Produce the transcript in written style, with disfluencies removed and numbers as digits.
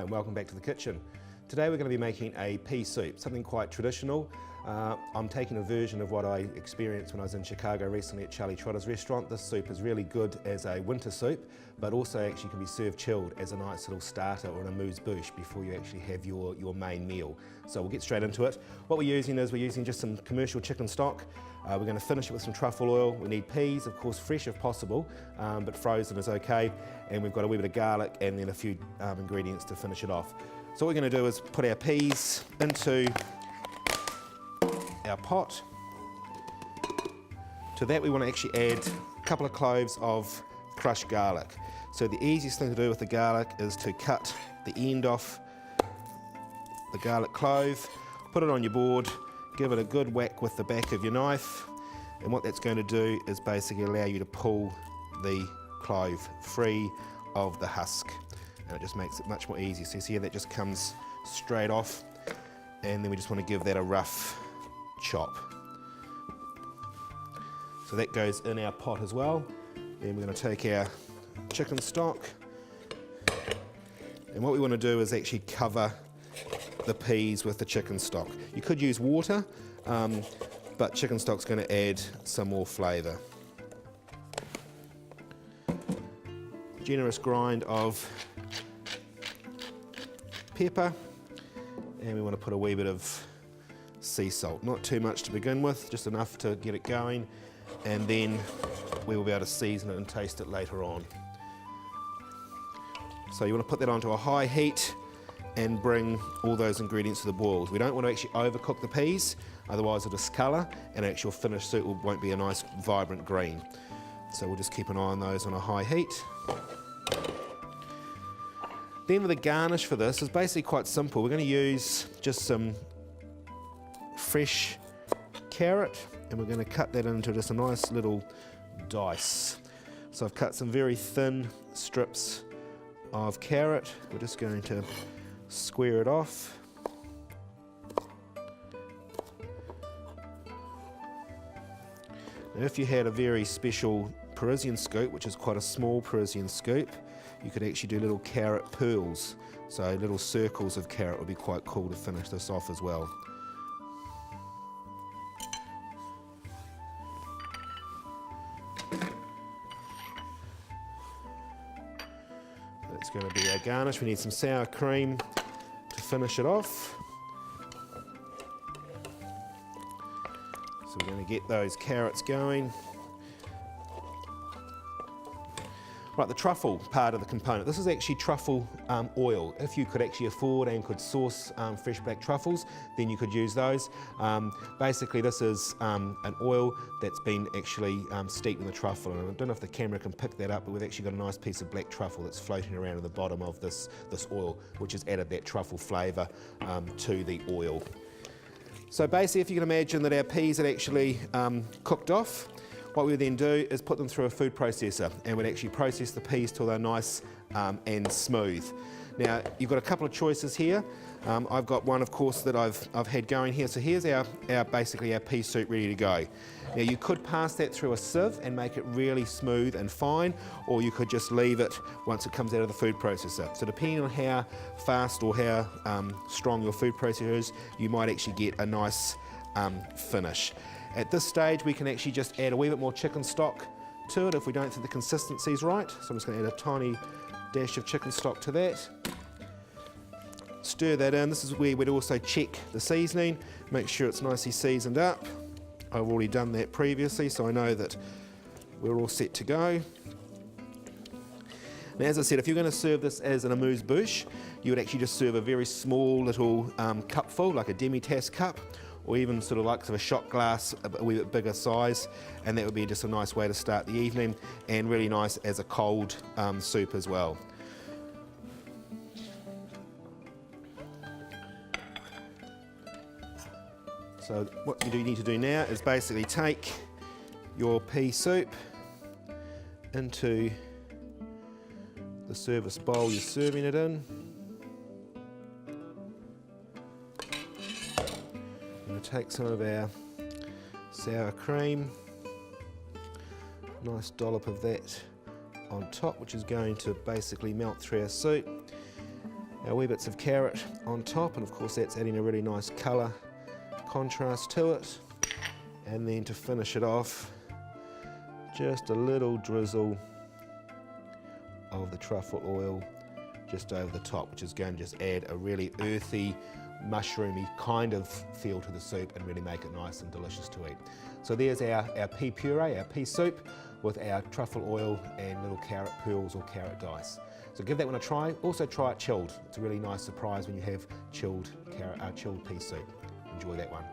and welcome back to the kitchen. Today we're going to be making a pea soup, something quite traditional. I'm taking a version of what I experienced when I was in Chicago recently at Charlie Trotter's restaurant. This soup is really good as a winter soup, but also actually can be served chilled as a nice little starter or an amuse-bouche before you actually have your main meal. So we'll get straight into it. What we're using just some commercial chicken stock. We're going to finish it with some truffle oil. We need peas, of course fresh if possible, but frozen is okay. And we've got a wee bit of garlic and then a few ingredients to finish it off. So what we're going to do is put our peas into our pot. To that we want to actually add a couple of cloves of crushed garlic. So the easiest thing to do with the garlic is to cut the end off the garlic clove, put it on your board, give it a good whack with the back of your knife, and what that's going to do is basically allow you to pull the clove free of the husk, and it just makes it much more easy. So you see how that just comes straight off, and then we just want to give that a rough chop. So that goes in our pot as well. Then we're going to take our chicken stock, and what we want to do is actually cover the peas with the chicken stock. You could use water, but chicken stock's going to add some more flavour. Generous grind of pepper, and we want to put a wee bit of sea salt. Not too much to begin with, just enough to get it going, and then we will be able to season it and taste it later on. So you want to put that onto a high heat and bring all those ingredients to the boil. We don't want to actually overcook the peas, otherwise it'll discolour and our actual finished soup won't be a nice vibrant green. So we'll just keep an eye on those on a high heat. Then with the garnish for this is basically quite simple. We're going to use just some fresh carrot, and we're going to cut that into just a nice little dice. So I've cut some very thin strips of carrot. We're just going to square it off. Now if you had a very special Parisian scoop, which is quite a small Parisian scoop, you could actually do little carrot pearls. So little circles of carrot would be quite cool to finish this off as well. That's going to be our garnish. We need some sour cream to finish it off. So we're going to get those carrots going. Right, the truffle part of the component. This is actually truffle oil. If you could actually afford and could source fresh black truffles, then you could use those. Basically this is an oil that's been actually steeped in the truffle, and I don't know if the camera can pick that up, but we've actually got a nice piece of black truffle that's floating around at the bottom of this oil, which has added that truffle flavour to the oil. So basically, if you can imagine that our peas had actually cooked off, what we would then do is put them through a food processor, and we'd actually process the peas till they're nice and smooth. Now you've got a couple of choices here. I've got one, of course, that I've had going here. So here's basically our pea soup ready to go. Now you could pass that through a sieve and make it really smooth and fine, or you could just leave it once it comes out of the food processor. So depending on how fast or how strong your food processor is, you might actually get a nice finish. At this stage we can actually just add a wee bit more chicken stock to it if we don't think the consistency is right. So I'm just going to add a tiny dash of chicken stock to that. Stir that in. This is where we'd also check the seasoning, make sure it's nicely seasoned up. I've already done that previously, so I know that we're all set to go. Now, as I said, if you're going to serve this as an amuse-bouche, you would actually just serve a very small little cupful, like a demi-tasse cup, or even sort of like a shot glass, a wee bit bigger size, and that would be just a nice way to start the evening, and really nice as a cold soup as well. So what you do need to do now is basically take your pea soup into the service bowl you're serving it in. I'm going to take some of our sour cream, nice dollop of that on top, which is going to basically melt through our soup. our wee bits of carrot on top, and of course that's adding a really nice colour contrast to it. And then to finish it off, just a little drizzle of the truffle oil just over the top, which is going to just add a really earthy, mushroomy kind of feel to the soup and really make it nice and delicious to eat. So there's our pea puree, our pea soup with our truffle oil and little carrot pearls or carrot dice. So give that one a try. Also try it chilled. It's a really nice surprise when you have chilled pea soup. Enjoy that one.